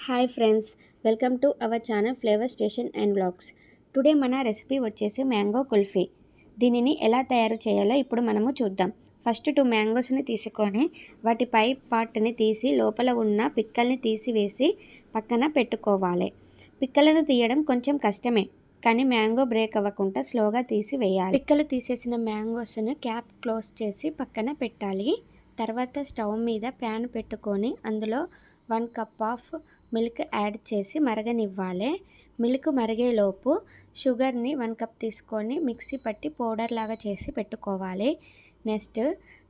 Hi friends, welcome to our channel flavour station and vlogs. Today మన recipe వచ్చేసి mango kulfi. దీనిని ఎలా తయారు చేయాలో ఇప్పుడు మనము చూద్దాం. ఫస్ట్ 2 మ్యాంగోస్ని తీసుకొని వాటి పై పార్ట్ని తీసి లోపల ఉన్న పిక్కల్ని తీసివేసి పక్కన పెట్టుకోవాలి. పిక్కలను తీయడం కొంచెం కష్టమే, కానీ మ్యాంగో బ్రేక్ అవ్వకుండా స్లోగా తీసి వేయాలి. పిక్కలు తీసేసిన మ్యాంగోస్ని క్యాప్ క్లోజ్ చేసి పక్కన పెట్టాలి. తర్వాత స్టవ్ మీద ప్యాన్ పెట్టుకొని అందులో 1 కప్ ఆఫ్ మిల్క్ యాడ్ చేసి మరగనివ్వాలి. మిల్క్ మరిగేలోపు షుగర్ని 1 కప్ తీసుకొని మిక్సీ పట్టి పౌడర్ లాగా చేసి పెట్టుకోవాలి. నెక్స్ట్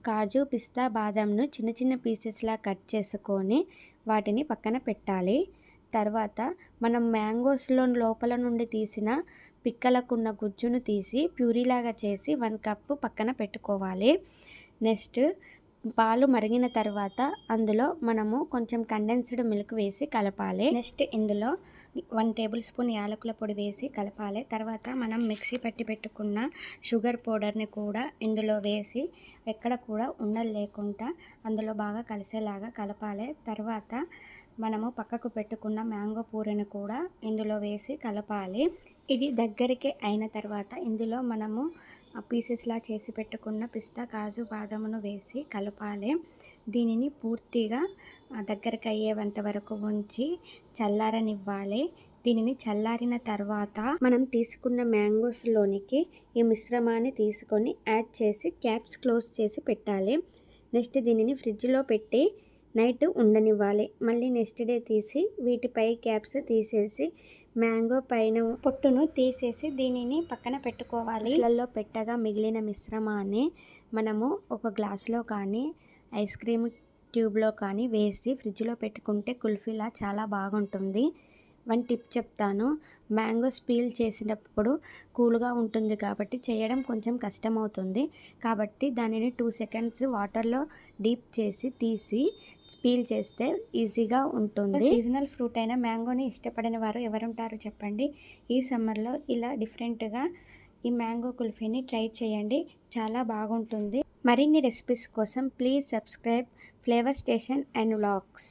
కాజు, పిస్తా, బాదంను చిన్న చిన్న పీసెస్లా కట్ చేసుకొని వాటిని పక్కన పెట్టాలి. తర్వాత మనం మ్యాంగోస్లో లోపల నుండి తీసిన పిక్కలకున్న గుజ్జును తీసి ప్యూరీలాగా చేసి 1 కప్ పక్కన పెట్టుకోవాలి. నెక్స్ట్ పాలు మరిగిన తర్వాత అందులో మనము కొంచెం కండెన్స్డ్ మిల్క్ వేసి కలపాలి. నెక్స్ట్ ఇందులో 1 టేబుల్ స్పూన్ యాలకుల పొడి వేసి కలపాలి. తర్వాత మనం మిక్సీ పట్టి పెట్టుకున్న షుగర్ పౌడర్ని కూడా ఇందులో వేసి ఎక్కడ కూడా ఉండలు లేకుండా అందులో బాగా కలిసేలాగా కలపాలి. తర్వాత మనము పక్కకు పెట్టుకున్న మ్యాంగో పూరిని కూడా ఇందులో వేసి కలపాలి. ఇది దగ్గరికి అయిన తర్వాత ఇందులో మనము పీసెస్లా చేసి పెట్టుకున్న పిస్తా, కాజు, బాదమును వేసి కలపాలి. దీనిని పూర్తిగా దగ్గరికి అయ్యేంత వరకు ఉంచి చల్లారనివ్వాలి. దీనిని చల్లారిన తర్వాత మనం తీసుకున్న మ్యాంగోస్లోనికి ఈ మిశ్రమాన్ని తీసుకొని యాడ్ చేసి క్యాప్స్ క్లోజ్ చేసి పెట్టాలి. నెక్స్ట్ దీనిని ఫ్రిడ్జ్లో పెట్టి నైట్ ఉండనివ్వాలి. మళ్ళీ నెక్స్ట్ డే తీసి వీటిపై క్యాప్స్ తీసేసి మ్యాంగో పైన పొట్టును తీసేసి దీనిని పక్కన పెట్టుకోవాలి. ఇళ్ళల్లో పెట్టగా మిగిలిన మిశ్రమాన్ని మనము ఒక గ్లాస్లో కానీ ఐస్ క్రీమ్ ట్యూబ్లో కానీ వేసి ఫ్రిడ్జ్లో పెట్టుకుంటే కుల్ఫీలా చాలా బాగుంటుంది. 1 టిప్ చెప్తాను. మ్యాంగోస్ పీల్ చేసినప్పుడు కూల్గా ఉంటుంది కాబట్టి చేయడం కొంచెం కష్టమవుతుంది. కాబట్టి దానిని 2 సెకండ్స్ వాటర్లో డీప్ చేసి తీసి పీల్ చేస్తే ఈజీగా ఉంటుంది. సీజనల్ ఫ్రూట్ అయిన మ్యాంగోని ఇష్టపడని వారు ఎవరుంటారు చెప్పండి. ఈ సమ్మర్లో ఇలా డిఫరెంట్గా ఈ మ్యాంగో కుల్ఫీని ట్రై చేయండి, చాలా బాగుంటుంది. మరిన్ని రెసిపీస్ కోసం please subscribe flavour station and vlogs.